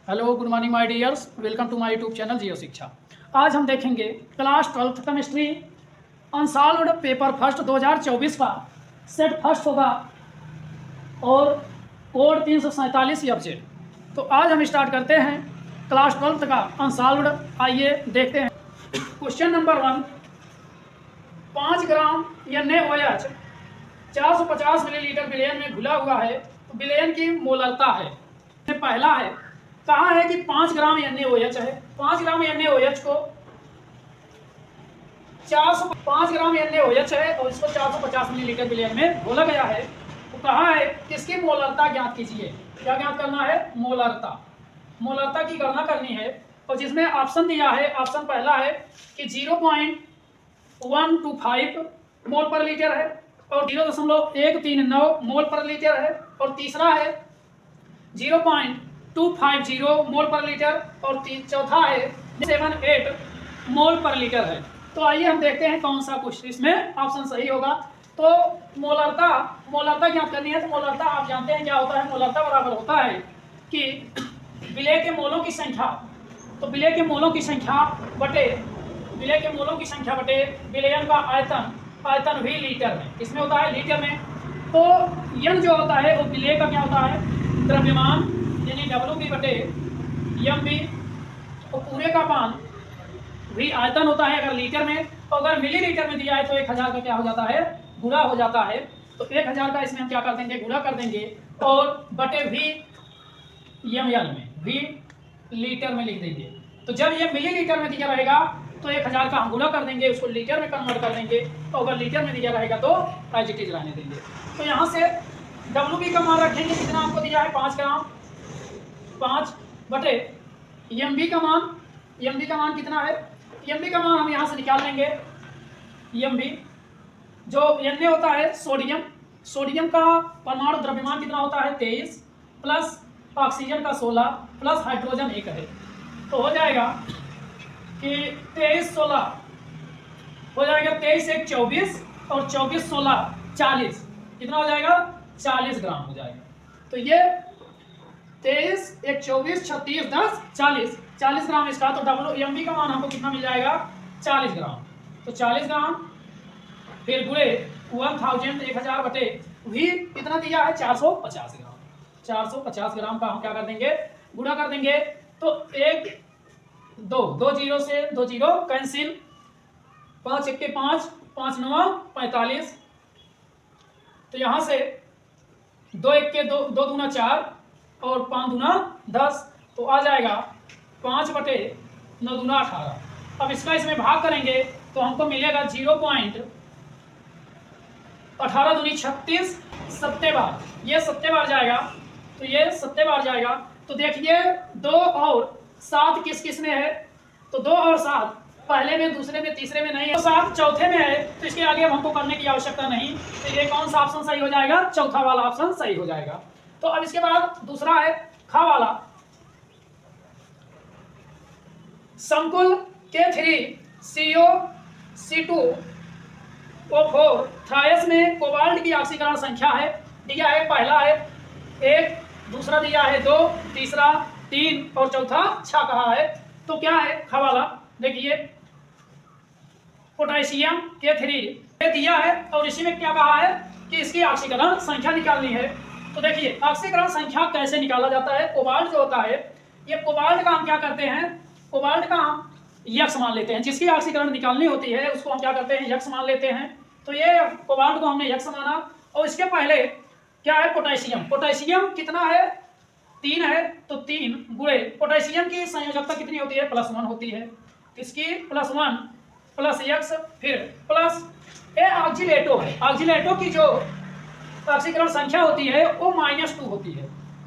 Hello good morning my dears, welcome to my YouTube channel Jio Shiksha. आज हम देखेंगे class 12th chemistry unsolved paper first 2024 का set first होगा और कोड 347 सब्जेक्ट। तो आज हम स्टार्ट करते हैं क्लास 12th का अनसॉल्व्ड। आइए देखते हैं। क्वेश्चन नंबर 1, 5 ग्राम NaOH 450 मिलीलीटर विलयन में घुला हुआ है तो विलयन की मोलरता है। पहला है, कहा है कि 5 ग्राम NaOH है। 5 ग्राम NaOH को 5 ग्राम NaOH है और इसको 450 मिलीलीटर विलयन में घोला गया है। तो कहा है कि इसकी मोलरता ज्ञात कीजिए। क्या ज्ञात करना है? मोलरता। मोलरता की गणना करनी है और जिसमें ऑप्शन दिया है, ऑप्शन पहला है कि 0.125 मोल पर लीटर है और 0.139 मोल पर लीटर है और तीसरा है 0.250 मोल पर लीटर और चौथा है 78 मोल पर लीटर है। तो आइए हम देखते हैं कौन सा कुछ इसमें ऑप्शन सही होगा। तो मोलरता ज्ञात करनी है। तो मोलरता आप जानते हैं क्या होता है। मोलरता बराबर होता है कि विलय के मोलों की संख्या, तो विलय के मोलों की संख्या बटे विलयन का आयतन भी लीटर में, इसमें होता है लीटर में। तो यन जो होता है वो विलय का क्या होता है? द्रव्यमान, यानी WB बटे MB, और पूरे का मान भी आयतन होता है अगर लीटर में। तो अगर मिलीलीटर में दिया है तो 1000 का क्या हो जाता है? गुणा हो जाता है। तो 1000 का इसमें हम क्या कर देंगे? गुणा कर देंगे और बटे VML में, V लीटर में लिख देंगे। तो जब ये मिलीलीटर में दिया रहेगा तो 1000 का हम गुणा कर देंगे, उसको लीटर में कन्वर्ट कर देंगे। तो अगर लीटर में दिया रहेगा तो एज इट इज रहने देंगे। तो यहाँ से WB का मान रखेंगे, कितना आपको दिया है? 5 ग्राम, 5 बटे MB का मान कितना है? MB का मान हम यहाँ से निकाल लेंगे। MB जो Na होता है सोडियम का परमाणु द्रव्यमान कितना होता है? 23 प्लस ऑक्सीजन का 16 प्लस हाइड्रोजन 1 है। तो हो जाएगा कि 23 16 हो जाएगा, 23 1 24 और 24 16 40। कितना हो जाएगा? 40 ग्राम हो जाएगा। तो ये 23 1 24 36 10 40 ग्राम इसका। तो WMB का मान हमको कितना मिल जाएगा? 40 ग्राम। तो 40 ग्राम फिर गुणे 1000 बटे V कितना दिया है? 450 ग्राम। 450 ग्राम का हम क्या कर देंगे? गुणा कर देंगे। तो 1 2 जीरो से 2 जीरो कैंसिल, 5 1 के 5 5 9 45। तो यहाँ से 2 1 के 2 2 दूना 4 और 5 दूना 10। तो आ जाएगा 5 बटे 9 दूना 18। अब इसका इसमें भाग करेंगे तो हमको मिलेगा 0.18 दूनी 36, 7 बार, ये 7 बार जाएगा। तो ये 7 बार जाएगा। तो देखिए 2 और 7 किस किस में है? तो 2 और 7 पहले में, दूसरे में, तीसरे में नहीं है। तो 7 चौथे में है। तो इसके आगे अब हमको करने की आवश्यकता नहीं। तो ये कौन सा ऑप्शन सही हो जाएगा? चौथा वाला ऑप्शन सही हो जाएगा। तो अब इसके बाद दूसरा है खा वाला। संकुल K3CO2O4 थ्रायस में कोबाल्ट की ऑक्सीकरण संख्या है, दिया है पहला है 1, दूसरा दिया है 2, तीसरा 3 और चौथा 6 कहा है। तो क्या है खा वाला? देखिए पोटेशियम K3 दिया है और इसी में क्या कहा है कि इसकी ऑक्सीकरण संख्या निकालनी है। तो देखिए ऑक्सीकरण संख्या कैसे निकाला जाता है। कोबाल्ट जो होता है, ये कोबाल्ट का हम क्या करते हैं? कोबाल्ट का हम यक्स मान लेते हैं। जिसकी ऑक्सीकरण निकालनी होती है उसको हम क्या करते हैं? यक्स मान लेते हैं। तो ये कोबाल्ट को हमने यक्स माना। और इसके पहले क्या है? पोटेशियम कितना है? 3 है। तो 3 गुणे पोटेशियम की संयोजकता कितनी होती है? +1 होती है। इसकी +1 प्लस यक्स फिर प्लस ऑक्सीलेटो है। ऑक्सीलेटो की जो ऑक्सीकरण संख्या होती है वो -2 होती है।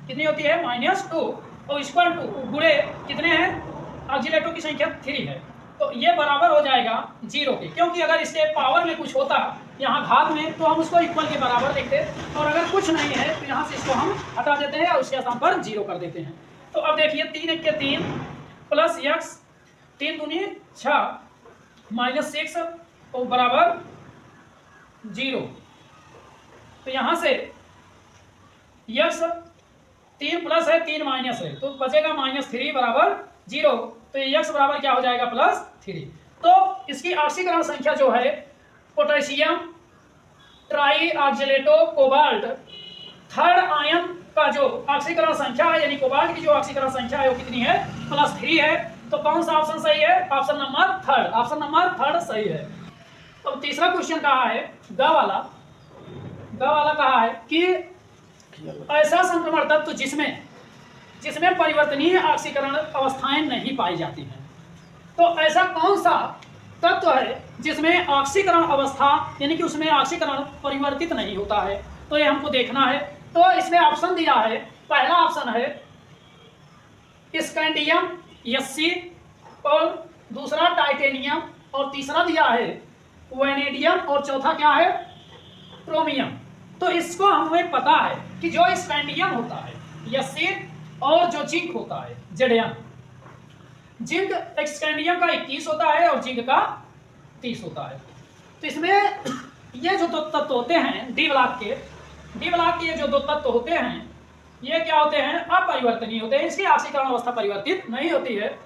कितनी होती है? -2 और इक्वल टू गुणे कितने हैं? ऑक्सीलेटो की संख्या 3 है। तो ये बराबर हो जाएगा 0 के, क्योंकि अगर इसके पावर में कुछ होता यहाँ घात में तो हम उसको इक्वल के बराबर देखते, और अगर कुछ नहीं है तो यहाँ से इसको हम हटा देते हैं और उसके स्थान पर 0 कर देते हैं। तो अब देखिए 3 1 के 3 प्लस यक्स 3 दूनी 6 -6 और बराबर 0। तो यहाँ से यक्स 3 प्लस है 3 माइनस है, तो बचेगा -3 बराबर 0। तो x बराबर क्या हो जाएगा +3। तो इसकी ऑक्सीकरण संख्या जो है पोटेशियम ट्राईऑक्जेलेटो कोबाल्ट थर्ड आयन का जो ऑक्सीकरण संख्या है यानी कोबाल्ट की जो ऑक्सीकरण संख्या है वो कितनी है +3 है। तो कौन सा ऑप्शन सही है? Option number third, option number third सही है। अब तीसरा क्वेश्चन कहा है ग वाला कहा है कि ऐसा संक्रमण तत्व जिसमें परिवर्तनीय ऑक्सीकरण अवस्थाएं नहीं पाई जाती हैं। तो ऐसा कौन सा तत्व है जिसमें ऑक्सीकरण अवस्था यानी कि उसमें ऑक्सीकरण परिवर्तित नहीं होता है? तो ये हमको देखना है। तो इसमें ऑप्शन दिया है, पहला ऑप्शन है स्कैंडियम Sc और दूसरा टाइटेनियम और तीसरा दिया है वैनेडियम और चौथा क्या है क्रोमियम। तो इसको हमें पता है कि जो स्कैंडियम होता है Sc और जो जिंक होता है Zn, जिंक स्कैंडियम का 21 होता है और जिंक का 30 होता है। तो इसमें ये जो दो तत्व होते हैं डी ब्लॉक के ये जो दो तत्व होते हैं ये क्या होते हैं? अपरिवर्तनीय होते हैं। इसकी ऑक्सीकरण अवस्था परिवर्तित नहीं होती है।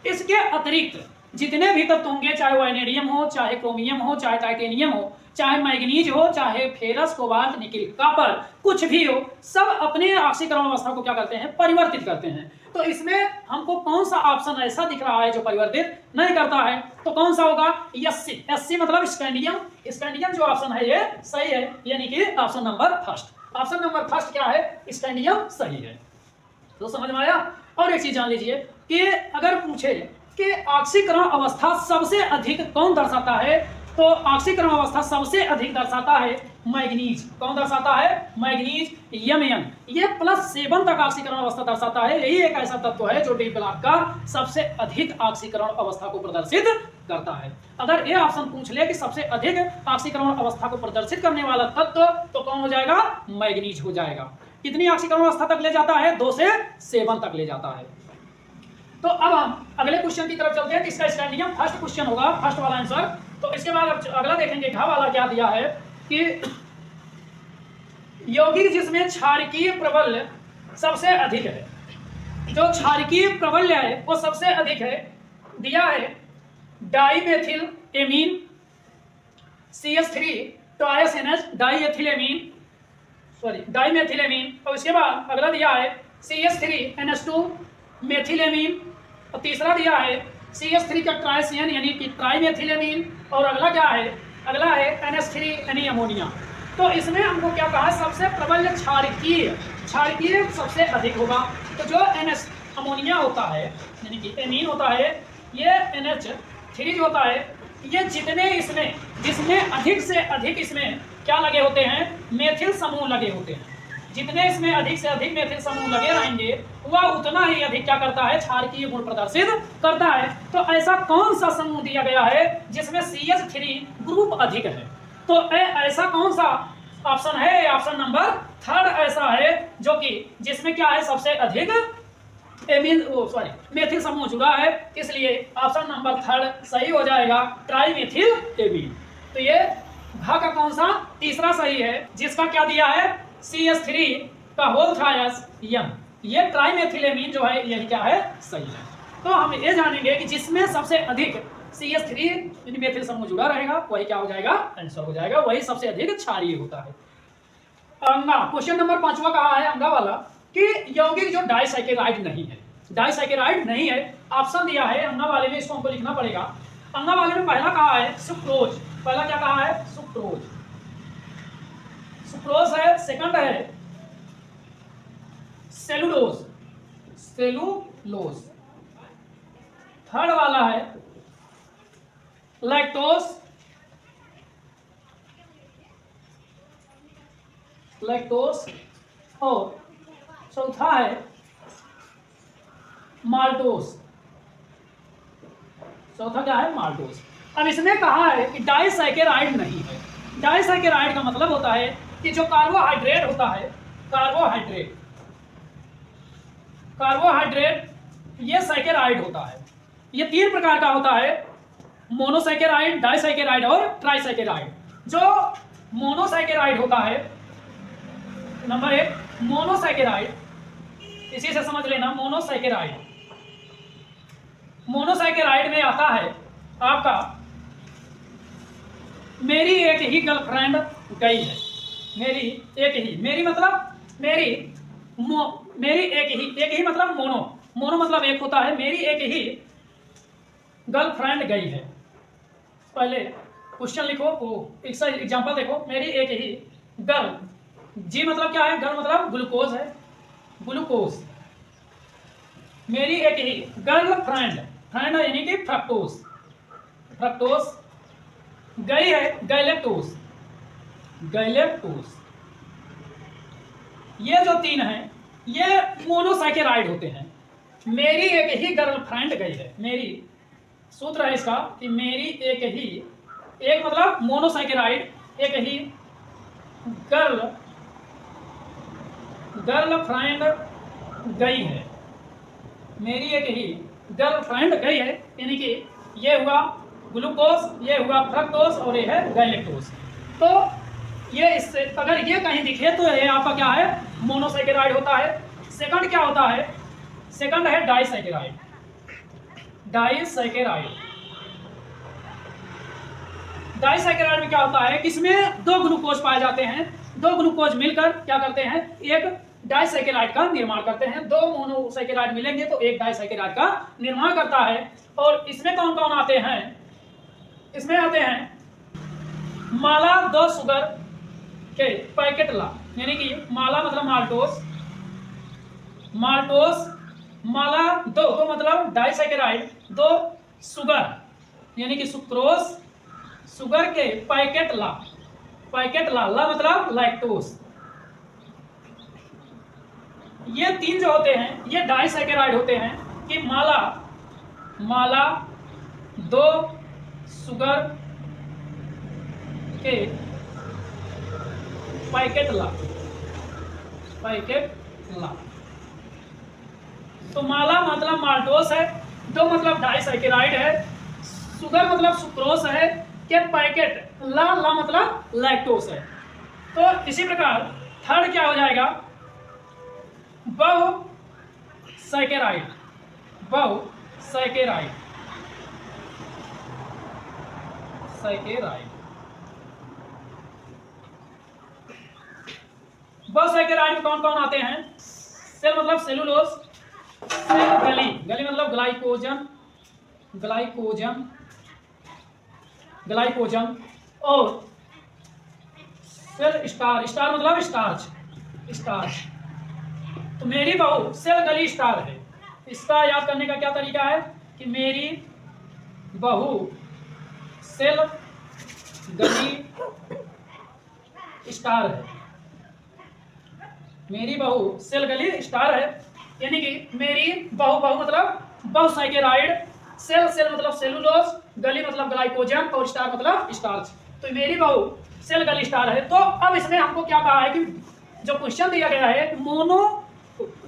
इसके अतिरिक्त जितने भी तत्व होंगे, चाहे वैनेडियम हो, चाहे क्रोमियम हो, चाहे टाइटेनियम हो, चाहे मैग्नीज हो, चाहे फेरस, कोबाल्ट, निकिल, कॉपर, कुछ भी हो, सब अपने ऑक्सीकरण अवस्था को क्या करते हैं? परिवर्तित करते हैं। तो इसमें हमको कौन सा ऑप्शन ऐसा दिख रहा है जो परिवर्तित नहीं करता है? तो कौन सा होगा? Sc मतलब स्कैंडियम जो ऑप्शन है ये सही है, यानी कि option number first. Option number first क्या है? स्कैंडियम सही है। तो समझ में आया? और एक चीज जान लीजिए कि अगर पूछे कि ऑक्सीकरण अवस्था सबसे अधिक कौन दर्शाता है, तो ऑक्सीकरण अवस्था सबसे अधिक दर्शाता है मैग्नीज। कौन दर्शाता है? Manganese Mn। ये +7 तक ऑक्सीकरण अवस्था दर्शाता है। यही एक ऐसा तत्व है जो डी ब्लॉक का सबसे अधिक ऑक्सीकरण अवस्था को प्रदर्शित करता है। अगर ये ऑप्शन पूछ ले कि सबसे अधिक ऑक्सीकरण अवस्था को प्रदर्शित करने वाला तत्व, तो कौन हो जाएगा? मैग्नीज हो जाएगा। कितनी ऑक्सीकरण अवस्था तक ले जाता है? 2 से 7 तक ले जाता है। तो अब हम अगले क्वेश्चन की तरफ चलते हैं। इसका स्कैंडियम फर्स्ट क्वेश्चन होगा, फर्स्ट वाला आंसर। तो इसके बाद अगला देखेंगे घ वाला क्या दिया है कि यौगिक जिसमें क्षारकीय प्रबल्य सबसे अधिक है। जो क्षारकीय प्रबल्य है वो सबसे अधिक है, दिया है dimethyl amine CH3 toys NH डाइमेथिलेमीन। और इसके बाद अगला दिया है CH3 NH2 मेथिलेमीन और तीसरा दिया है CH3 का ट्राइसियन यानी कि ट्राइमेथिलेमीन। और अगला क्या है? अगला है NH3 यानी अमोनिया। तो इसमें हमको क्या कहा? सबसे प्रबल क्षारकीय सबसे अधिक होगा। तो जो NH अमोनिया होता है यानी कि एमीन होता है, ये NH3 जो होता है, ये जिसमें अधिक से अधिक इसमें क्या लगे होते हैं? मेथिल समूह लगे होते हैं। जितने इसमें अधिक से अधिक मेथिल समूह लगे रहेंगे वह उतना ही अधिक क्या करता है? क्षारकीय गुण प्रदर्शित करता है। तो ऐसा कौन सा समूह दिया गया है जिसमें CH3 ग्रुप अधिक है? तो ऐसा कौन सा ऑप्शन है? ऑप्शन नंबर थर्ड ऐसा है जो कि जिसमें क्या है? सबसे अधिक मेथिल समूह जुड़ा है, इसलिए ऑप्शन नंबर थर्ड सही हो जाएगा, ट्राइमेथिल एमीन। तो ये घ का कौन सा? तीसरा सही है, जिसका क्या दिया है? CH3 का होल ट्रायस M। ये ट्राइमेथिलेमीन जो है यही क्या है? सही है। तो हम ये जानेंगे कि जिसमें सबसे अधिक CH3 मेथिल समूह जुड़ा रहेगा वही क्या हो जाएगा? आंसर हो जाएगा, वही सबसे अधिक क्षारीय होता है। अंगा क्वेश्चन नंबर 5वां कहा है अंगा वाला कि यौगिक जो डाइसैकेराइड नहीं है। ऑप्शन दिया है अंगा वाले में, इसको हमको लिखना पड़ेगा। अंगा वाले में पहला कहा है सुक्रोज। पहला क्या कहा है? सुक्रोज है। सेकंड है सेलुलोज। थर्ड वाला है लैक्टोज और चौथा है माल्टोज। चौथा क्या है? माल्टोज। अब इसमें कहा है कि डाइसैकेराइड नहीं है। डाइसैकेराइड का मतलब होता है कि जो कार्बोहाइड्रेट होता है, कार्बोहाइड्रेट ये सैकेराइड होता है। ये 3 प्रकार का होता है, मोनोसैकेराइड, डाइसैकेराइड और ट्राइसैकेराइड। जो मोनोसैकेराइड होता है, नंबर 1 मोनोसैकेराइड, इसी से समझ लेना मोनोसैकेराइड। मोनोसैकेराइड में आता है आपका मेरी एक ही गर्लफ्रेंड गई है। मेरी एक ही, मेरी मतलब मेरी एक ही मतलब मोनो मतलब एक होता है। मेरी एक ही गर्लफ्रेंड गई है। पहले क्वेश्चन लिखो, वो एग्जांपल देखो। मेरी एक ही गर्ल, जी मतलब क्या है, गर्ल मतलब ग्लूकोज है, ग्लूकोज। मेरी एक ही गर्लफ्रेंड, फ्रेंड यानी कि फ्रक्टोज, फ्रक्टोज गई है गैलेक्टोज, गैलेक्टोज। ये जो तीन हैं ये मोनोसैकेराइड होते हैं। मेरी एक ही गर्लफ्रेंड गई है, मेरी सूत्र है इसका कि मेरी एक ही, एक मतलब मोनोसैकेराइड, एक ही गर्लफ्रेंड गई है। मेरी एक ही गर्लफ्रेंड गई है यानी कि ये हुआ ग्लूकोज, ये हुआ फ्रक्टोज और ये है गैलेक्टोज। तो ये इससे अगर ये कहीं दिखे तो ये आपका क्या है, मोनोसैकेराइड होता है। सेकंड क्या होता है, सेकंड है डाइसैकेराइड। डाइसैकेराइड, डाइसैकेराइड में क्या होता है कि इसमें दो ग्लूकोज पाए जाते हैं। दो ग्लूकोज मिलकर क्या करते हैं, एक डाइसैकेराइड का निर्माण करते हैं। दो मोनोसैकेराइड मिलेंगे तो एक डाइसैकेराइड का निर्माण करता है। और इसमें कौन कौन आते हैं, इसमें आते हैं माला 2 शुगर के पैकेट ला, यानी कि माला मतलब माल्टोस, माल्टोस माला 2 मतलब डाइसैकेराइड, 2 शुगर यानी कि सुक्रोज, शुगर के पैकेट ला, पैकेट ला, ला मतलब लैक्टोस। ये तीन जो होते हैं ये डाइसैकेराइड होते हैं कि माला 2 शुगर के पैकेट ला, पैकेट ला। तो माला मतलब माल्टोस है, 2 मतलब डाइसैकेराइड है, शुगर मतलब सुक्रोज है, के पैकेट ला मतलब लैक्टोस है। तो इसी प्रकार थर्ड क्या हो जाएगा, बहुसैकेराइड, बहुसैकेराइड, सैकेराइड। बहुसैकेराइड में कौन कौन आते हैं, सेल मतलब सेलुलोज, सेल गली, गली मतलब ग्लाइकोजन, ग्लाइकोजन, ग्लाइकोजन, और सेल स्टार, स्टार मतलब स्टार्च, स्टार्च। तो मेरी बहू सेल गली स्टार है। इसका याद करने का क्या तरीका है कि मेरी बहू सेल गली स्टार है, मेरी बहू सेल गली स्टार है, यानी कि मेरी बहू, बहू मतलब बहुसैकेराइड, सेल सेल मतलब सेलुलोज, गली मतलब ग्लाइकोजन और स्टार मतलब स्टार्च। तो मेरी बहू सेल गली स्टार है। तो अब इसमें हमको क्या कहा है कि जो क्वेश्चन दिया गया है मोनो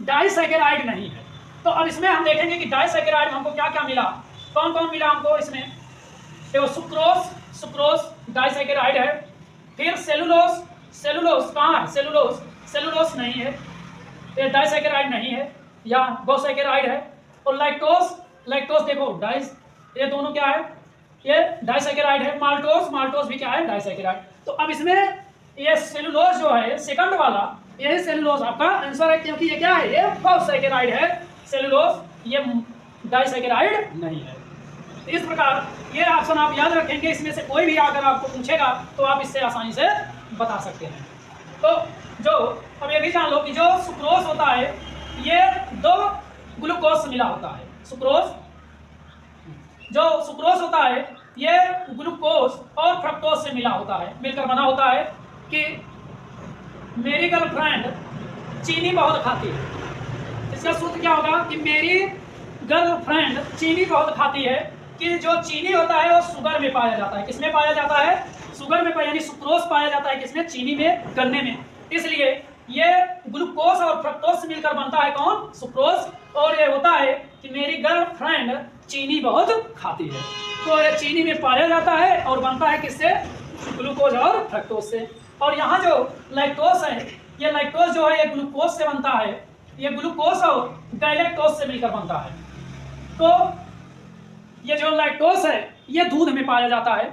डाइसैकेराइड नहीं है। तो अब इसमें हम देखेंगे कि डाइसैकेराइड में हमको क्या क्या मिला, कौन कौन मिला हमको इसमें। देखो सुक्रोज, सुक्रोज डाइसैकेराइड है। फिर सेलुलोज, सेलुलोज कहाँ है, सेलुलोज, सेलुलोज नहीं है, ये डाइसैकेराइड नहीं है, या बहुसैकेराइड है। और लैक्टोज, लैक्टोज देखो डाइस, ये दोनों क्या है, ये डाइसैकेराइड है। माल्टोज, माल्टोज भी क्या है, डाइसैकेराइड। तो अब इसमें ये सेलुलोज जो है सेकंड वाला, यही सेलुलोज आपका आंसर है, क्योंकि ये क्या है, ये बहुसैकेराइड है सेलुलोज, ये डाइसैकेराइड नहीं है। तो इस प्रकार ये ऑप्शन आप याद रखेंगे, इसमें से कोई भी अगर आपको पूछेगा तो आप इससे आसानी से बता सकते हैं। तो जो अब ये भी जान लो कि जो सुक्रोज होता है ये 2 ग्लूकोज से मिला होता है। सुक्रोज, जो सुक्रोज होता है ये ग्लूकोज और फ्रक्टोज से मिला होता है, मिलकर बना होता है। कि मेरी गर्लफ्रेंड चीनी बहुत खाती है, इसका सूत्र क्या होगा कि मेरी गर्लफ्रेंड चीनी बहुत खाती है। कि जो चीनी होता है वो शुगर में पाया जाता है, किसमें पाया जाता है, शुगर में, यानी सुक्रोज पाया जाता है किसमें, चीनी में, गन्ने में। इसलिए ये ग्लूकोज और फ्रक्टोज से मिलकर बनता है कौन, सुक्रोज। और ये होता है कि मेरी गर्लफ्रेंड चीनी बहुत खाती है, तो ये चीनी में पाया जाता है और बनता है किससे, ग्लूकोज और फ्रक्टोज से। और यहाँ जो लैक्टोज है, ये लैक्टोज जो है ये ग्लूकोज से बनता है, ये ग्लूकोज और गैलेक्टोज से मिलकर बनता है। तो ये जो लैक्टोज है ये दूध में पाया जाता है।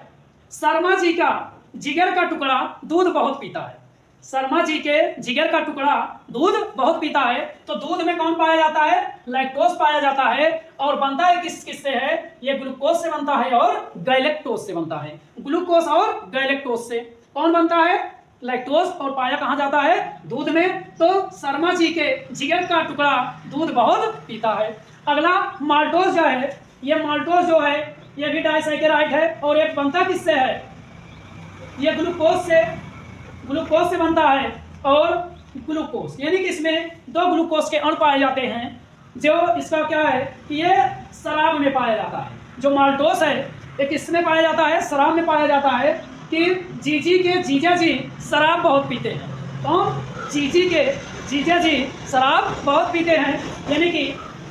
शर्मा जी का जिगर का टुकड़ा दूध बहुत पीता है। शर्मा जी के जिगर का टुकड़ा दूध बहुत पीता है। तो दूध में कौन पाया जाता है? लैक्टोज पाया जाता है। और बनता है किस से है? ये ग्लूकोज से बनता है और गैलेक्टोज से बनता है। ग्लूकोज और गैलेक्टोज से कौन बनता है? लैक्टोज। और पाया कहाँ जाता है? दूध में। तो शर्मा जी के जिगर का टुकड़ा दूध बहुत पीता है। अगला माल्टोज जो है, ये माल्टोज जो है ये भी डाइसैकेराइड है। और ये बनता किससे है? ये ग्लूकोज से बनता है। और ग्लूकोज यानी कि इसमें 2 ग्लूकोज के अणु पाए जाते हैं। जो इसका क्या है कि ये शराब में पाया जाता है। जो माल्टोज है ये किसमें पाया जाता है? शराब में पाया जाता है। कि जीजी के जीजा जी शराब बहुत पीते हैं। कौन? जीजी के जीजा जी शराब बहुत पीते हैं। यानी कि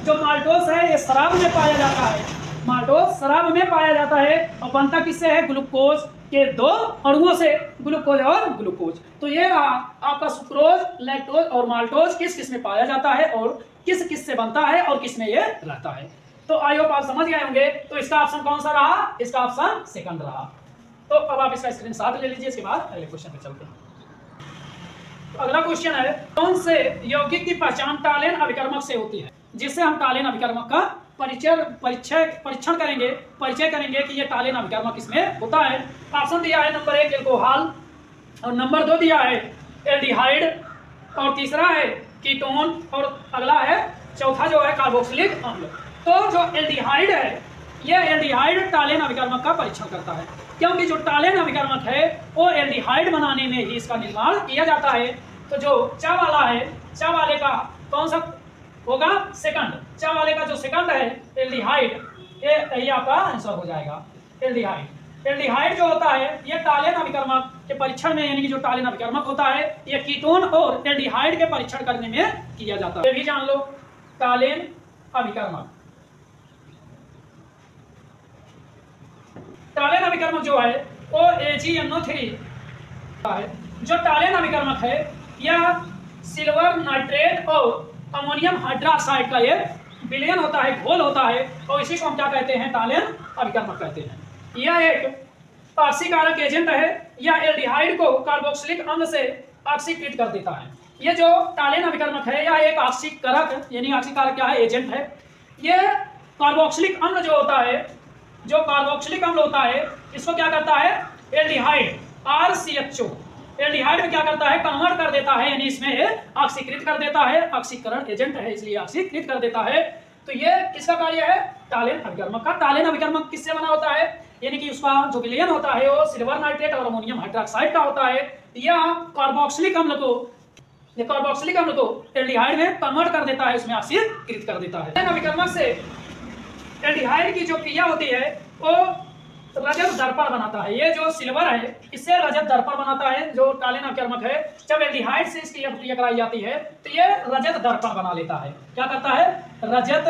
जो माल्टोज है ये शराब में पाया जाता है। माल्टोज शराब में पाया जाता है और बनता किससे है? ग्लूकोज के 2 अणुओं से, ग्लूकोज और ग्लूकोज। तो ये रहा आपका सुक्रोज, लैक्टोज और माल्टोज किस में पाया जाता है और किस से बनता है और किस में ये रहता है। तो आई होप आप समझ गए होंगे। तो इसका ऑप्शन कौन सा रहा? इसका ऑप्शन सेकंड रहा। तो अब आप इसका स्क्रीनशॉट ले लीजिए। इसके बाद अगले क्वेश्चन पे चलते हैं। तो अगला क्वेश्चन है, कौन से यौगिक की पहचान टालेन अभिकर्मक से होती है? जिससे हम टालेन अभिकर्मक का परीक्षण करेंगे, परिचय करेंगे कि ये टालेन अभिकर्मक इसमें होता है। ऑप्शन दिया है नंबर 1 एल्कोहल, और नंबर 2 दिया है एल्डिहाइड, और तीसरा है कीटोन, और अगला है चौथा जो है कार्बोक्सिलिक अम्ल। तो जो एल्डिहाइड है ये एल्डिहाइड टालेन अभिकर्मक का परीक्षण करता है। क्योंकि जो टालेन अभिकर्मक है वो एल्डिहाइड बनाने में ही इसका निर्माण किया जाता है। तो जो चा वाला है, चा वाले का कौन सा होगा? सेकंड। चा वाले का जो सेकंड है एल्डिहाइड, ये आपका आंसर हो जाएगा एल्डिहाइड। एल्डिहाइड जो होता है ये टालेन अभिकर्मक के परीक्षण में, यानी कि जो टालेन अभिकर्मक होता है ये कीटोन और एल्डिहाइड के परीक्षण करने में किया जाता है। ये भी जान लो, टालेन अभिकर्मक। टालेन अभिकर्मक जो है वो AgNO3 है। जो टालेन अभिकर्मक है यह सिल्वर नाइट्रेट और अमोनियम हाइड्रोक्साइड का ये विलयन होता है, घोल होता है। और इसी को हम क्या कहते हैं? टालेन अभिकर्मक कहते हैं। यह एक ऑक्सीकारक एजेंट है। यह एल्डिहाइड को कार्बोक्सिलिक अम्ल से ऑक्सीकृत कर देता है। ये जो टालेन अभिकर्मक है यह एक ऑक्सीकारक, यानी ऑक्सीकारक क्या है? एजेंट है। यह कार्बोक्सिलिक अम्ल जो होता है, जो कार्बोक्सिलिक अम्ल होता है इसको क्या करता है? एल्डिहाइड RCHO एल्डिहाइड में क्या करता है? कन्वर्ट कर देता है, यानी इसमें ऑक्सीकृत कर देता है। ऑक्सीकरण एजेंट है इसलिए ऑक्सीकृत कर देता है। तो ये किसका कार्य है? टालेन अभिकर्मक का। टालेन अभिकर्मक किससे बना होता है? यानी कि उसका जो विलयन होता है वो सिल्वर नाइट्रेट और अमोनियम हाइड्रोक्साइड का होता है। यह कार्बोक्सिलिक अम्ल को एल्डिहाइड में कन्वर्ट कर देता है, उसमें ऑक्सीकृत कर देता है। टालेन अभिकर्मक से एल्डिहाइड की जो क्रिया होती है वो रजत दर्पण बनाता है। ये जो सिल्वर है इससे रजत दर्पण बनाता है। जो टालेन अभिकर्मक है जब एल्डिहाइड से इसकी क्रिया कराई जाती है तो ये रजत दर्पण बना लेता है। क्या करता है? रजत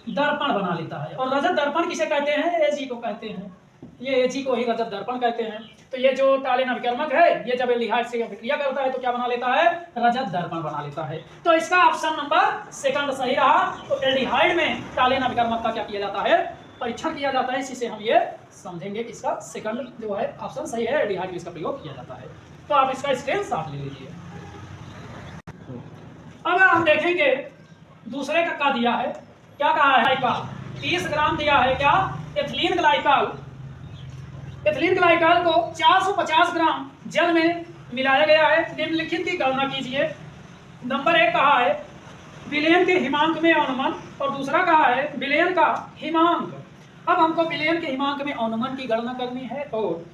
दर्पण बना लेता है। और रजत दर्पण किसे कहते हैं? Ag को कहते हैं। ये Ag को ही रजत दर्पण कहते हैं। तो ये जो टालेन अभिकर्मक है ये जब एल्डिहाइड से क्रिया करता है तो क्या बना लेता है? रजत दर्पण बना लेता है। तो इसका ऑप्शन नंबर सेकंड सही रहा। तो एल्डिहाइड में टालेन अभिकर्मक का क्या किया जाता है? परीक्षण किया जाता है। इसी से हम ये समझेंगे कि इसका सेकंड जो है ऑप्शन सही है, एल्डिहाइड में इसका प्रयोग किया जाता है। तो आप इसका स्क्रीनशॉट ले लीजिए। अब हम देखेंगे दूसरे का दिया है, क्या कहा है? 30 ग्राम दिया है क्या? Ethylene glycol. एथिलीन ग्लाइकॉल को 450 ग्राम जल में मिलाया गया है। निम्नलिखित की गणना कीजिए। नंबर 1 कहा है विलयन के हिमांक में अनुमान, और दूसरा कहा है विलयन का हिमांक। अब हमको विलयन के हिमांक में अनुमान की गणना करनी है और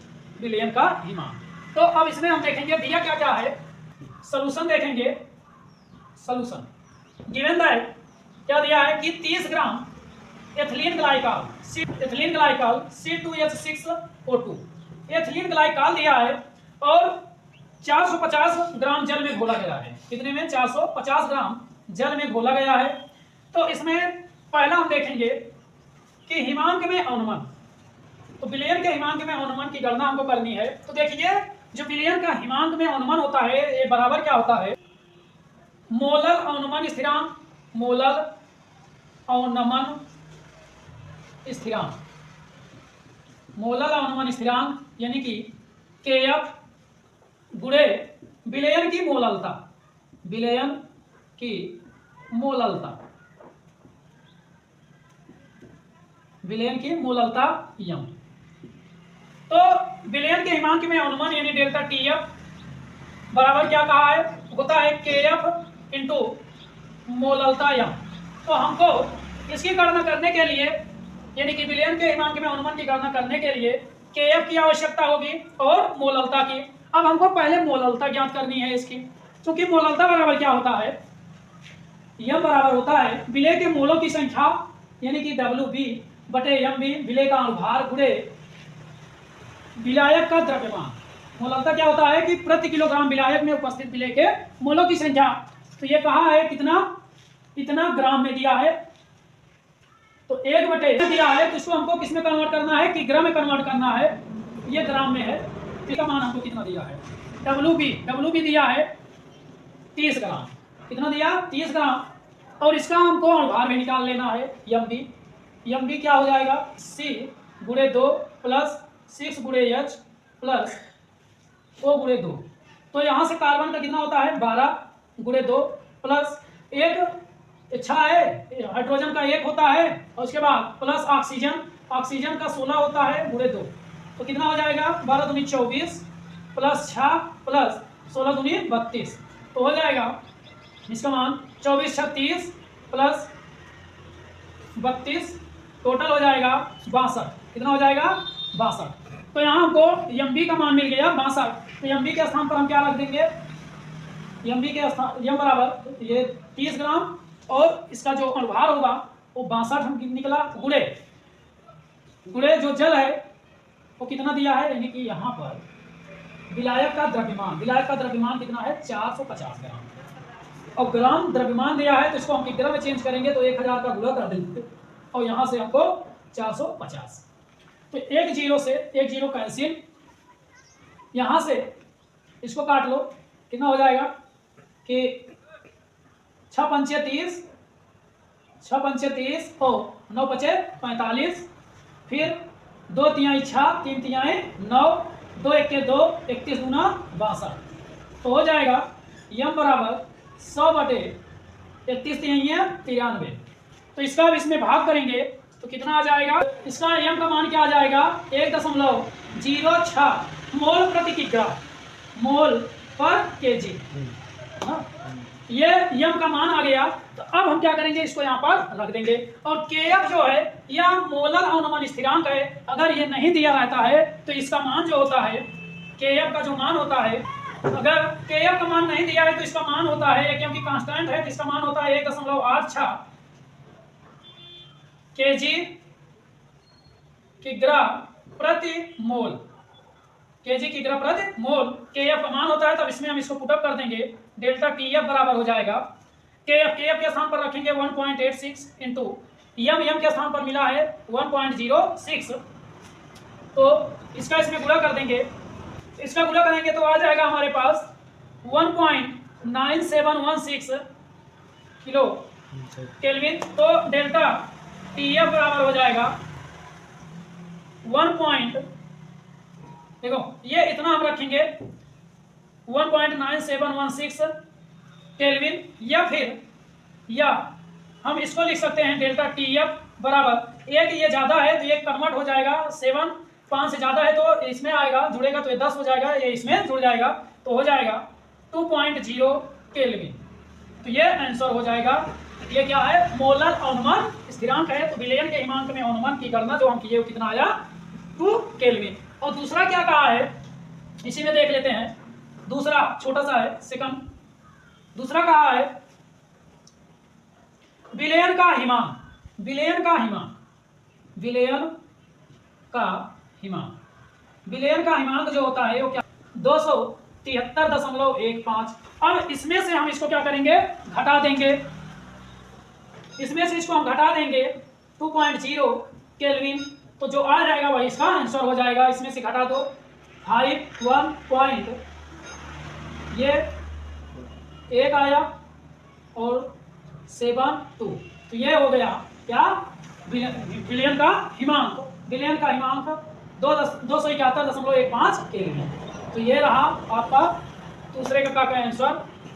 विलयन का हिमांक। तो अब इसमें हम देखेंगे दिया क्या क्या है। सॉल्यूशन देखेंगे। सॉल्यूशन गिवन दैट क्या दिया है कि 30 gram ethylene glycol C2H6O2 ethylene glycol दिया है और 450 ग्राम जल में घोला गया है। कितने में? 450 ग्राम जल में घोला गया है। तो इसमें पहला हम देखेंगे कि हिमांक में अनुमान। तो विलयन के हिमांक में अनुमान की गणना हमको करनी है। तो देखिए जो विलयन का हिमांक में अनुमान होता है ये बराबर क्या होता है? मोलर अवनमन स्थिरांक, मोलर अवनमन स्थिरांक, मोलर अवनमन स्थिरांक यानी कि Kf गुणे विलयन की मोललता, विलयन की मोललता, विलयन की मोललता यम। तो विलयन के हिमांक में अनुमान यानी डेल्टा टीएफ बराबर क्या कहा है, होता है केएफ इंटू मोललता यम। तो हमको इसकी गणना करने के लिए यानी कि विलयन के हिमांक में अनुमान की गणना करने के लिए केएफ की आवश्यकता होगी और मोललता की। अब हमको पहले मोललता ज्ञात करनी है इसकी, क्योंकि मोललता बराबर क्या होता है, यम बराबर होता है विलय के मोलों की संख्या यानी कि WB बटे MB, विलय का अनुभार गुणे विलायक का द्रव्यमान। मोललता क्या होता है कि प्रति किलोग्राम विलायक में उपस्थित विलय के मोलों की संख्या। तो ये कहा है कितना, इतना ग्राम में दिया है, तो 1 बटे दिया है, तो इसको हमको किस में कन्वर्ट करना है, किग्रा में कन्वर्ट करना है, ये ग्राम में है। इसका मान हमको कितना दिया है, WB दिया है 30 ग्राम, कितना दिया 30 ग्राम, और इसका हमको अनुभार में निकाल लेना है MB क्या हो जाएगा C गुणे 2 प्लस 6 गुणे H प्लस O गुणे 2। तो यहाँ से कार्बन का कितना होता है 12 गुणे 2 प्लस एक अच्छा है हाइड्रोजन का 1 होता है, और उसके बाद प्लस ऑक्सीजन का 16 होता है गुणे 2। तो कितना हो जाएगा 12 दूनी 24 प्लस 6 प्लस 16 दूनी 32। तो हो जाएगा इसका मान 24 6 30 प्लस 32, टोटल हो जाएगा 62। कितना हो जाएगा 62। तो यहाँ हमको MB का मान मिल गया 62। तो MB के स्थान पर हम क्या रख देंगे, MB के स्थान यम बराबर ये 30 ग्राम और इसका जो अनुभार होगा वो 62 हम निकला, गुणे जो जल है वो कितना दिया है, यानी कि यहाँ पर विलायक का द्रव्यमान कितना है 450 ग्राम, और ग्राम द्रव्यमान दिया है तो इसको हम किग्रा में चेंज करेंगे तो 1000 का गुणा कर देंगे और यहाँ से हमको 450। तो एक जीरो से एक जीरो कैंसिल, यहाँ से इसको काट लो, कितना हो जाएगा कि 6 पंचे 30 और 9 बचे 45, फिर 2 तिहाई 6 3 तिहाई 9, 2 1 2 31 गुना 62। तो हो जाएगा यम बराबर 100 बटे 31 93। तो इसका अब इसमें भाग करेंगे तो कितना आ जाएगा, इसका यम का मान क्या आ जाएगा 1.06 मोल प्रति किग्रा, मोल पर केजी। ये यम का मान आ गया। तो अब हम क्या करेंगे, इसको यहाँ पर रख देंगे, और केएफ जो है यह मोलर अवनमन स्थिरांक है। अगर ये नहीं दिया रहता है तो इसका मान जो होता है, केएफ का जो मान होता है, अगर केएफ का मान नहीं दिया है तो इसका मान होता है, क्योंकि कांस्टेंट है तो इसका मान होता है 1.86 केजी किग्रा प्रति मोल, केजी किग्रा प्रति मोल केएफ का मान होता है। तब इसमें हम इसको पुटअप कर देंगे, डेल्टा टीएफ बराबर हो जाएगा केएफ के स्थान पर रखेंगे 1.86 इंटू यम के स्थान पर मिला है 1.06। तो इसका इसमें गुणा कर देंगे, इसका गुणा करेंगे तो आ जाएगा हमारे पास 1.9716 किलो केल्विन। तो डेल्टा टीएफ बराबर हो जाएगा 1. देखो ये इतना हम रखेंगे 1.9716 केल्विन, या हम इसको लिख सकते हैं डेल्टा टीएफ बराबर, एक ये ज्यादा है तो ये कन्वर्ट हो जाएगा 7, 5 से ज्यादा है तो इसमें आएगा, जुड़ेगा तो ये 10 हो जाएगा, ये इसमें जुड़ जाएगा तो हो जाएगा 2.0 केल्विन। तो ये आंसर हो जाएगा। ये क्या है, मोलर अवनमन स्थिरांक है। तो विलयन के हिमांक में अवनमन की गणना जो हम किए वो कितना आया 2 केल्विन। और दूसरा क्या कहा है इसी में देख लेते हैं, दूसरा छोटा सा है सेकंड। दूसरा कहा है विलयन का हिमांक, विलयन का हिमांक जो होता है वो क्या 273.15। अब इसमें से हम इसको क्या करेंगे, घटा देंगे, इसमें से इसको हम घटा देंगे 2.0 केल्विन, तो जो आ जाएगा वही इसका आंसर हो जाएगा। इसमें से घटा दो 5 1 पॉइंट, ये 1 आया और 7.2। तो ये हो गया क्या, विलयन का हिमांक। विलयन का हिमांक 271.15 केल्विन। तो ये रहा आपका दूसरे का आंसर।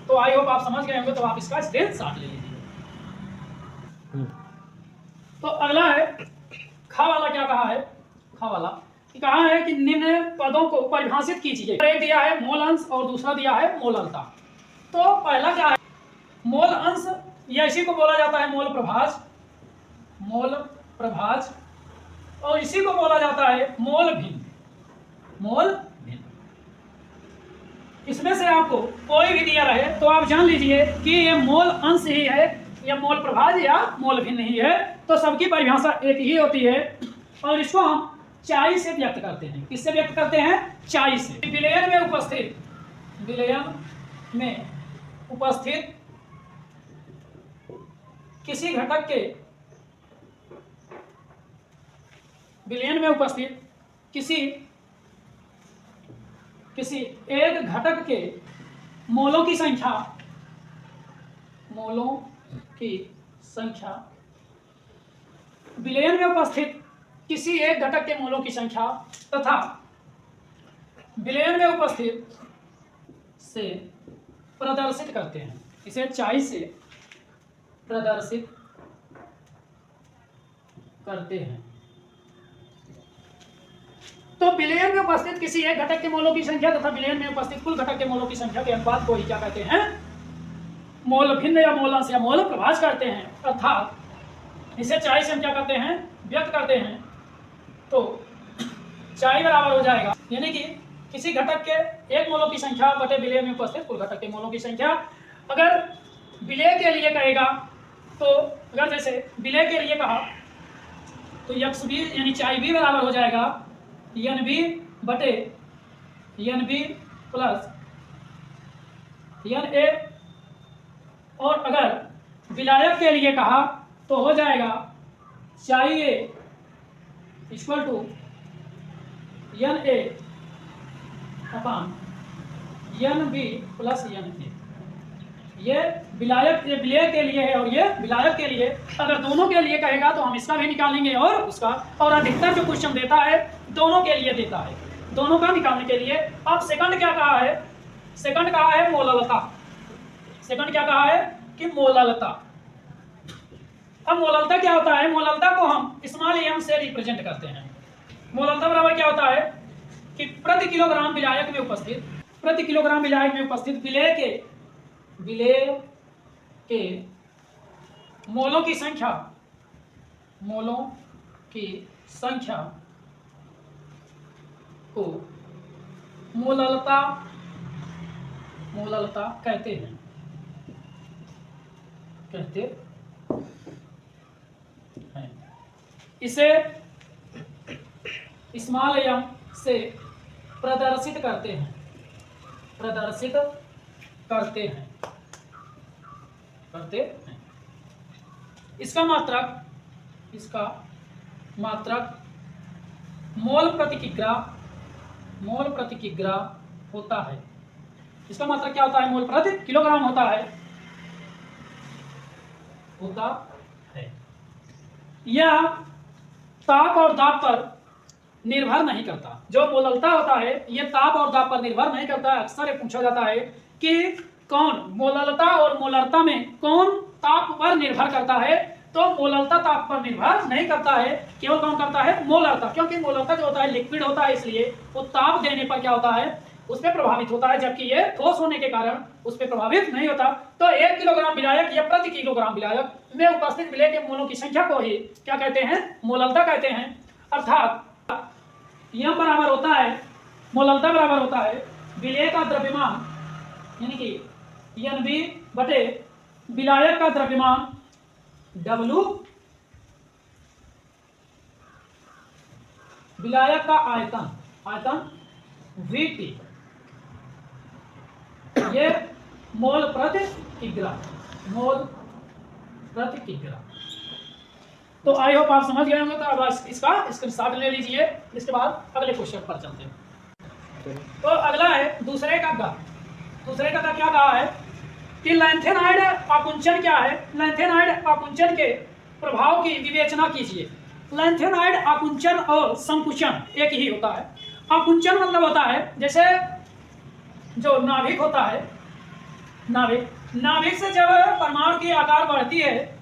तो आई होप आप समझ गए होंगे, तो आप इसका स्क्रीनशॉट ले लीजिए। तो अगला है खा वाला। क्या कहा है, खा वाला कहा है कि निम्न पदों को परिभाषित कीजिए। एक दिया है मोल अंश और दूसरा दिया है मोललता। तो पहला क्या है, मोल अंश, या इसी को बोला जाता है मोल प्रभाज, मोल प्रभाज। और इसी को बोला जाता है मोल भिन्न, मोल भिन्न। इसमें से आपको कोई भी दिया रहे तो आप जान लीजिए कि ये मोल अंश ही है, या मोल प्रभाज या मोल भिन्न ही है। तो सबकी परिभाषा एक ही होती है, और इसको हम चाई से व्यक्त करते हैं। किससे व्यक्त करते हैं, चाई से। विलयन में उपस्थित, विलयन में उपस्थित किसी घटक के, विलयन में उपस्थित किसी एक घटक के मोलों की संख्या, मोलों की संख्या, विलयन में उपस्थित किसी एक घटक के मोलों की संख्या तथा विलयन में उपस्थित से प्रदर्शित करते हैं। इसे चाई से प्रदर्शित करते हैं। तो विलयन में उपस्थित किसी एक घटक के मोलों की संख्या तथा विलयन में उपस्थित कुल घटक के मोलों की संख्या के अनुपात को ही क्या कहते हैं, मोल भिन्न या मोल अंश या मोल प्रभाज करते हैं। अर्थात इसे चाई से हम क्या करते हैं, व्यक्त करते हैं। तो चाई बराबर हो जाएगा, यानी कि किसी घटक के एक मोलों की संख्या बटे विलय में उपस्थित कुल घटक के मोलों की संख्या। अगर विलय के लिए कहेगा, तो अगर जैसे विलय के लिए कहा तो यक्स बी यानी चाई बी बराबर हो जाएगा एन बी बटे N B plus N A. और अगर विलायक के लिए कहा तो हो जाएगा chi A equal to N A upon N B plus N A. ये विलायक, ये विलय के लिए है और ये विलायक के लिए। अगर दोनों के लिए कहेगा तो हम इसका भी निकालेंगे और उसका। और अधिकतर जो क्वेश्चन देता है दोनों के लिए देता है, दोनों का निकालने के लिए। अब सेकंड क्या कहा है, सेकंड कहा है मोललता। सेकंड क्या कहा है कि मोललता। अब मोललता क्या होता है, मोललता को हम स्मॉल एम से रिप्रेजेंट करते हैं। मोललता बराबर क्या होता है कि प्रति किलोग्राम विलायक में उपस्थित, प्रति किलोग्राम विलायक में उपस्थित विलय के मोलों की संख्या, मोलों की संख्या को मोललता, मोललता कहते हैं, कहते हैं। इसे स्मॉल एम से प्रदर्शित करते हैं, प्रदर्शित करते हैं, करते हैं। इसका मात्रक, इसका मात्रक मोल प्रति किग्रा, मोल प्रति किग्रा होता है। इसका मात्रक क्या होता है, मोल प्रति किलोग्राम होता है, होता है। यह ताप और दाब पर निर्भर नहीं करता। जो मोललता होता है यह ताप और दाब पर निर्भर नहीं करता। अक्सर ये पूछा जाता है कि कौन मोललता और मोलरता में कौन ताप पर निर्भर करता है, तो मोललता ताप पर निर्भर नहीं करता है, केवल कौन करता है, मोलरता। क्योंकि मोलरता जो होता है लिक्विड होता है, इसलिए वो ताप देने पर क्या होता है, उस पर प्रभावित होता है, जबकि ये ठोस होने के कारण उस पर प्रभावित नहीं होता। तो 1 किलोग्राम विलायक या प्रति किलोग्राम विलायक में उपस्थित विलय के मोलों की संख्या को ही क्या कहते हैं, मोललता कहते हैं। अर्थात यम बराबर होता है, मोललता बराबर होता है विलय का द्रव्यमान, यानी कि एन बी बटे विलायक का द्रव्यमान डब्ल्यू, विलायक का आयतन, आयतन वीटी, ये मोल प्रति किग्रा, मोल प्रति किग्रा। तो आई होप आप समझ गए होंगे। तो अब इसका स्क्रीनशॉट ले लीजिए। इसके बाद अगले क्वेश्चन पर चलते हैं। तो अगला है दूसरे का गा। दूसरे का क्या कहा है कि लैंथेनाइड आकुंचन क्या है। लैंथेनाइड आकुंचन के प्रभाव की विवेचना कीजिए। लैंथेनाइड आकुंचन और संकुचन एक ही होता है। आकुंचन मतलब होता है जैसे जो नाभिक होता है, नाभिक से जब परमाणु की आकार बढ़ती है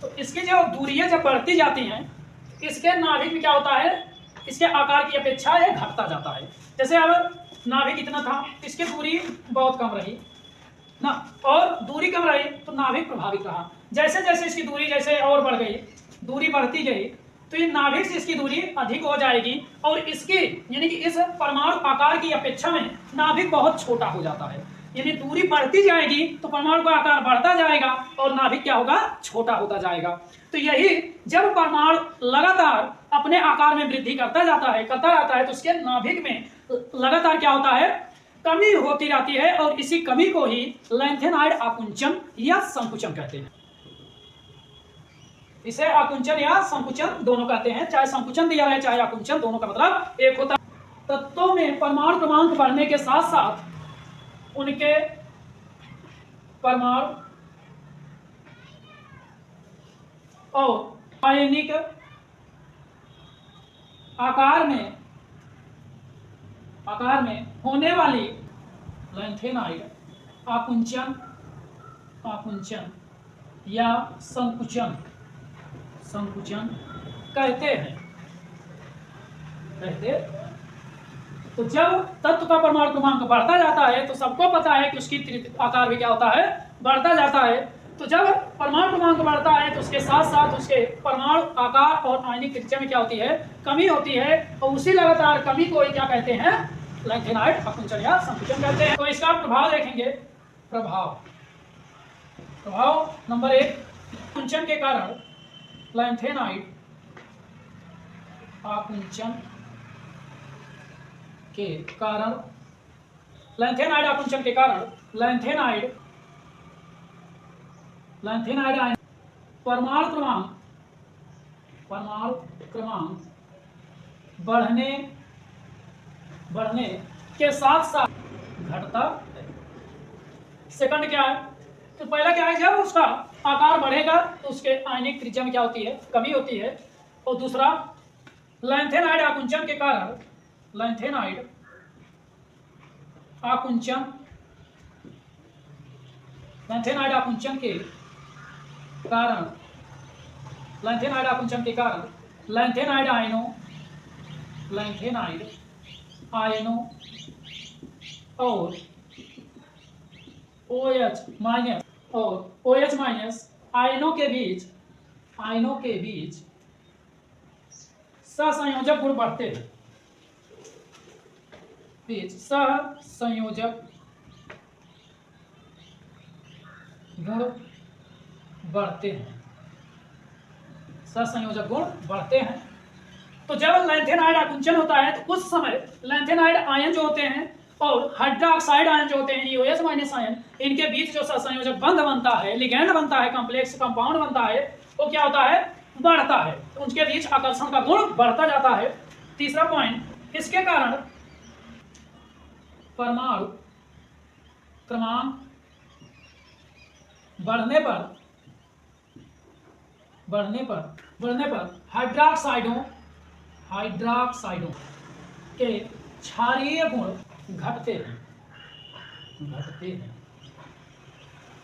तो इसकी जो दूरियां जब बढ़ती जाती हैं, इसके नाभिक में क्या होता है, इसके आकार की अपेक्षा ये घटता जाता है। जैसे अब नाभिक इतना था, इसकी दूरी बहुत कम रही ना, और दूरी कम रही तो नाभिक प्रभावित रहा। जैसे जैसे इसकी दूरी जैसे और बढ़ गई, दूरी बढ़ती गई, तो ये नाभिक से इसकी दूरी अधिक हो जाएगी और इसकी यानी कि इस परमाणु आकार की अपेक्षा में नाभिक बहुत छोटा हो जाता है। यानी दूरी बढ़ती जाएगी तो परमाणु का आकार बढ़ता जाएगा और नाभिक क्या होगा, छोटा होता जाएगा। तो यही जब परमाणु लगातार अपने आकार में वृद्धि करता जाता है तो उसके नाभिक में लगातार क्या होता है, कमी होती रहती है और इसी कमी को ही लैंथेनाइड आकुंचन या संकुचन कहते हैं। इसे आकुंचन या संकुचन दोनों कहते हैं, चाहे संकुचन दिया रहे चाहे आकुंचन, दोनों का मतलब एक होता है। तत्वों में परमाणु क्रमांक बढ़ने के साथ साथ उनके परमाणु और आयनिक आकार में होने वाली लैंथेनाइड आकुंचन या संकुचन कहते हैं। तो जब तत्व का परमाणु क्रमांक बढ़ता जाता है तो सबको पता है कि उसकी आकार भी क्या होता है, बढ़ता जाता है। तो जब परमाणु क्रमांक बढ़ता है तो उसके साथ साथ उसके परमाणु आकार और आयनिक त्रिज्या में क्या होती है, कमी होती है, और उसी लगातार कमी को ही क्या कहते हैं, लैंथेनाइड आकुंचन या संकुचन कहते हैं। तो इसका प्रभाव देखेंगे। प्रभाव नंबर 1, आकुंचन के कारण लैंथेनाइड आकुंचन के कारण लैंथेनाइड आयन परमाणु क्रमांक बढ़ने के साथ साथ घटता है। सेकंड क्या है, तो पहला क्या है, जब उसका आकार बढ़ेगा तो उसके आयनिक त्रिज्या में क्या होती है, कमी होती है। और दूसरा, लैंथेनाइड आकुंचन के कारण लैंथेनाइड आकुंचन के कारण लैंथेनाइड आयनों और OH माइनस आयनों के बीच सहसंयोजक गुण बढ़ते हैं। सहसंयोजक गुण बढ़ते हैं। तो जब लैंथेनाइड आकुंचन होता है तो उस समय लैंथेनाइड आयन जो होते हैं और हाइड्रोक्साइड आयन जो होते हैं, OH माइनस आयन, इनके बीच जो सहसंयोजक बंध बनता है, लिगैंड बनता है, कॉम्प्लेक्स कंपाउंड बनता है, वो क्या होता है, बढ़ता है। तो उनके बीच आकर्षण का गुण बढ़ता जाता है। तीसरा पॉइंट, इसके कारण परमाणु क्रमांक बढ़ने पर हाइड्रोक्साइडों के क्षारीय गुण घटते हैं।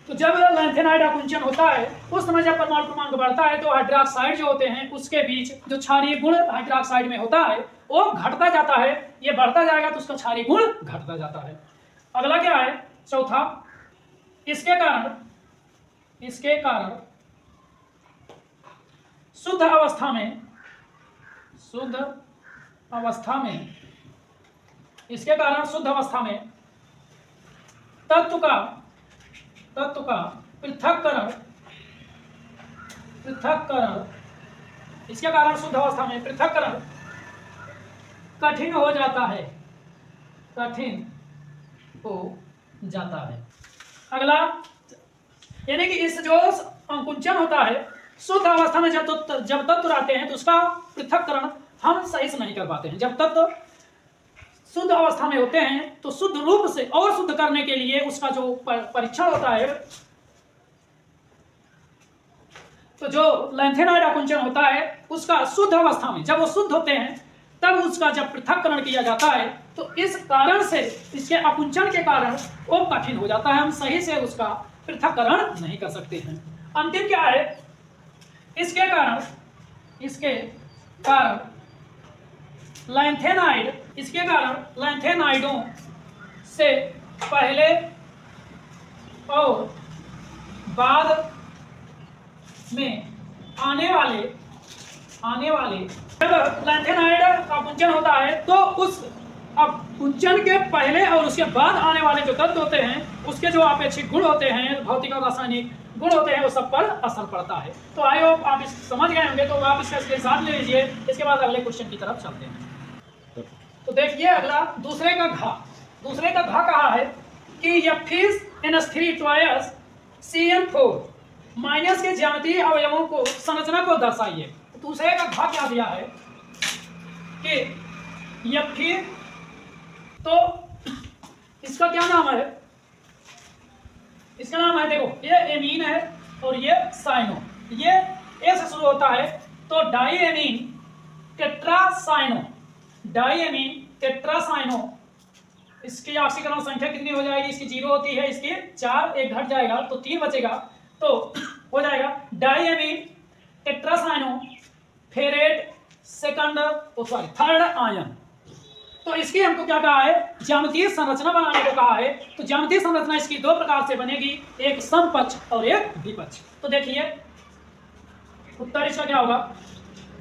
तो जब लैंथेनाइड आकुंचन होता है उस समय जब परमाणु क्रमांक बढ़ता है तो हाइड्रोक्साइड जो होते हैं उसके बीच जो क्षारीय गुण हाइड्रोक्साइड में होता है वो घटता जाता है। ये बढ़ता जाएगा तो उसका क्षारीय गुण घटता जाता है। अगला क्या है, चौथा, इसके कारण शुद्ध अवस्था में तत्व का पृथक्करण इसके कारण शुद्ध अवस्था में पृथक्करण कठिन हो जाता है। अगला, यानी कि इस जो अंकुचन होता है शुद्ध अवस्था में जब तत्व रहते हैं तो उसका पृथक्करण हम सही से नहीं कर पाते हैं। जब तत्व शुद्ध अवस्था में होते हैं तो शुद्ध रूप से और शुद्ध करने के लिए उसका जो परीक्षण होता है, तो जो लैंथेनाइड आकुंचन होता है उसका शुद्ध अवस्था में जब वो शुद्ध होते हैं तब उसका जब पृथक्करण किया जाता है तो इस कारण से, इसके आकुंचन के कारण वो कठिन हो जाता है, हम सही से उसका पृथक्करण नहीं कर सकते हैं। अंतिम क्या है, इसके कारण लैंथेनाइडों से पहले और बाद में आने वाले जब लैंथेनाइड आकुंचन होता है तो उस आकुंचन के पहले और उसके बाद आने वाले जो तत्व होते हैं उसके जो अपेक्षित गुण होते हैं, भौतिक और रासायनिक गुण होते हैं, वो सब पर असर पड़ता है। तो आई होप आप इस समझ गए होंगे, तो आप इसका स्क्रीनशॉट ले लीजिए। इसके बाद अगले क्वेश्चन की तरफ चलते हैं। तो देखिए अगला दूसरे का घा कहा है कि Fe(NH3 2S CN4 माइनस के ज्यामितीय अवयवों को संरचना को दर्शाइए। दूसरे का घा क्या दिया है कि Fe, तो इसका क्या नाम है, इसका नाम है, देखो ये एमीन है और ये साइनो, ये ए से शुरू होता है तो डाईएमीन टेट्रासाइनो, इसकी ऑक्सीकरण संख्या कितनी हो जाएगी, इसकी 0 होती है, इसकी 4, एक घट जाएगा तो 3 बचेगा, तो हो जाएगा डाईएमीन टेट्रासाइनो फेरेट थर्ड आयन। तो इसकी हमको क्या कहा है, ज्यामितीय संरचना बनाने को कहा है। तो ज्यामितीय संरचना इसकी 2 प्रकार से बनेगी, एक समपक्ष और एक विपक्ष। तो देखिए उत्तर इसका क्या होगा,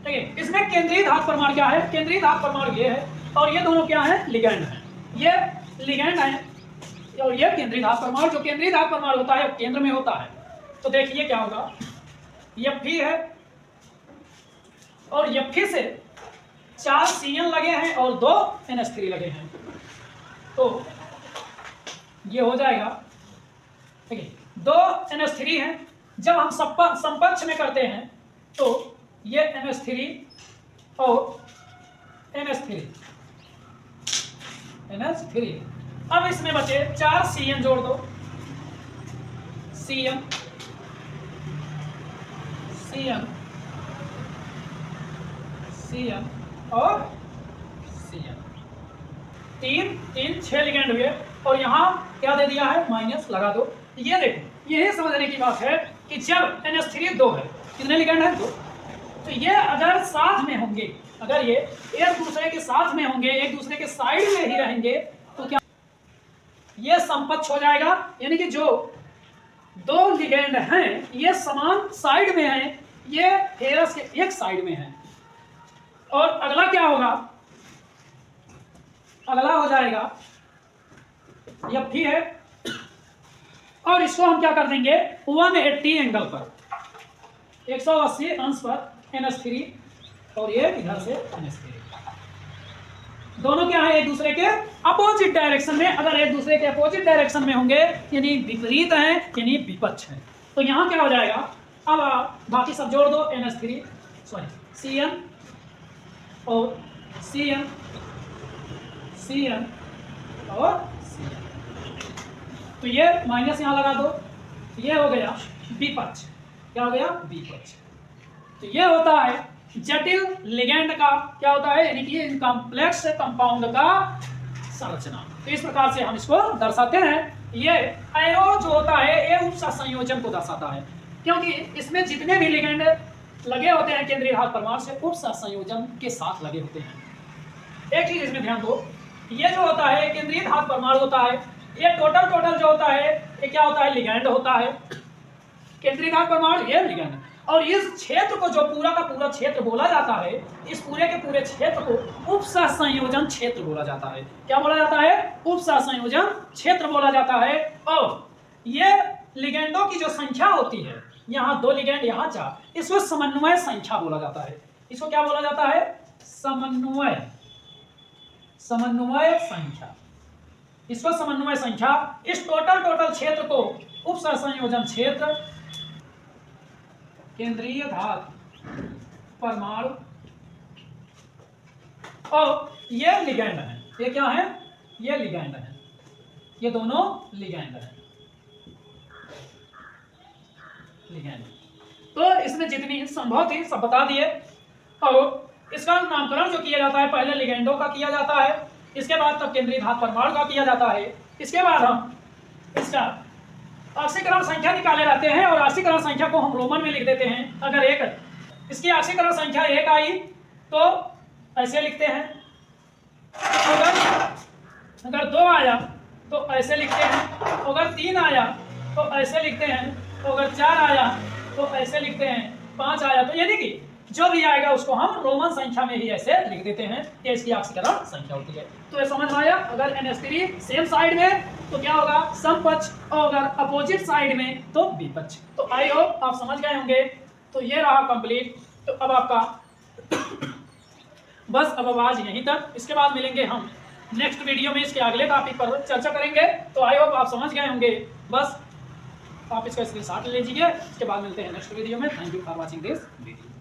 ठीक है। इसमें केंद्रीय धातु परमाणु क्या है, केंद्रीय धातु परमाणु ये है और ये दोनों क्या है, लिगैंड है। ये लिगैंड है और ये केंद्रीय धातु परमाणु। जो केंद्रीय धातु परमाणु होता है केंद्र में होता है। तो देखिए क्या होगा, Fe है और Fe से 4 CN लगे हैं और 2 NH3 लगे हैं, तो ये हो जाएगा, ठीक है। 2 NH3 हैं, जब हम समपक्ष में करते हैं तो ये NH3 और NH3। अब इसमें बचे 4 CN जोड़ दो, CN और CN, 3 6 लिगेंड हुए और यहाँ क्या दे दिया है, माइनस लगा दो। ये देखो, यही समझने की बात है कि जब NH3 2 है, कितने लिगेंड है, 2, तो ये अगर साथ में होंगे, अगर ये एक दूसरे के साथ में होंगे, एक दूसरे के साइड में ही रहेंगे, तो क्या ये समपक्ष हो जाएगा, यानी कि जो 2 लिगेंड हैं ये समान साइड में हैं, ये फेरस के एक साइड में है। और अगला क्या होगा, अगला हो जाएगा Fe है और इसको हम क्या कर देंगे, 180 एंगल पर, 180 अंश पर NH3 और ये इधर से NH3। दोनों क्या है, एक दूसरे के अपोजिट डायरेक्शन में। अगर एक दूसरे के अपोजिट डायरेक्शन में होंगे यानी विपरीत है, यानी विपक्ष है। तो यहाँ क्या हो जाएगा, अब बाकी सब जोड़ दो, CN और CN और CN, तो ये माइनस यहाँ लगा दो, ये हो गया विपक्ष। क्या हो गया, विपक्ष। तो ये होता है जटिल लिगेंड का क्या होता है, यानी कि कॉम्प्लेक्स कंपाउंड का संरचना। तो इस प्रकार से हम इसको दर्शाते हैं। ये एरो जो होता है ये उपसंयोजन को दर्शाता है, क्योंकि इसमें जितने भी लिगेंड लगे होते हैं केंद्रीय धातु परमाणु से उपसंयोजन के साथ लगे होते हैं। एक चीज इसमें ध्यान दो, ये जो होता है केंद्रीय धातु परमाणु होता है, ये टोटल जो होता है ये क्या होता है, लिगैंड होता है। केंद्रीय धातु परमाणु ये लिगैंड, और इस क्षेत्र को जो पूरा का पूरा क्षेत्र बोला जाता है, इस पूरे के पूरे क्षेत्र को उपसंयोजन क्षेत्र बोला जाता है। क्या बोला जाता है, उपसंयोजन क्षेत्र बोला जाता है। और ये लिगेंडों की जो संख्या होती है, यहाँ 2 लिगेंड, यहाँ 4, इसको समन्वय संख्या बोला जाता है। इसको क्या बोला जाता है, समन्वय संख्या। इसको समन्वय संख्या। इस टोटल क्षेत्र को उपसंयोजन क्षेत्र, केंद्रीय धातु परमाणु और ये लिगेंड है। ये क्या है, ये लिगैंड है, ये दोनों लिगैंड है, लिगैंड। तो इसने जितनी संभव थी सब बता दिए। और इसका नामकरण जो किया जाता है पहले लिगैंडों का किया जाता है, इसके बाद तब केंद्रीय धातु परमाणु का किया जाता है, इसके बाद हम इसका ऑक्सीकरण संख्या निकाले जाते हैं और ऑक्सीकरण संख्या को हम रोमन में लिख देते हैं। अगर एक इसकी ऑक्सीकरण संख्या 1 आई तो ऐसे लिखते हैं, अगर 2 आया तो ऐसे लिखते हैं, अगर 3 आया तो ऐसे लिखते हैं, अगर 4 आया तो ऐसे लिखते हैं, 5 आया तो, यानी कि जो भी आएगा उसको हम रोमन संख्या में ही ऐसे लिख देते हैं। ये इसकी ऑक्सीकरण संख्या होती है। तो ये समझ में आया। अगर NH3 सेम साइड में तो क्या होगा, समपक्ष, और अगर अपोजिट साइड में तो विपक्ष। तो आई होप आप समझ गए होंगे। तो ये रहा कंप्लीट। तो अब आपका बस अब आज यहीं तक, इसके बाद मिलेंगे हम नेक्स्ट वीडियो में, इसके अगले टॉपिक पर चर्चा करेंगे। तो आई होप आप समझ गए होंगे। बस आप इसका स्क्रीनशॉट ले लीजिए, इसके बाद मिलते हैं नेक्स्ट वीडियो में। Thank you for watching this video.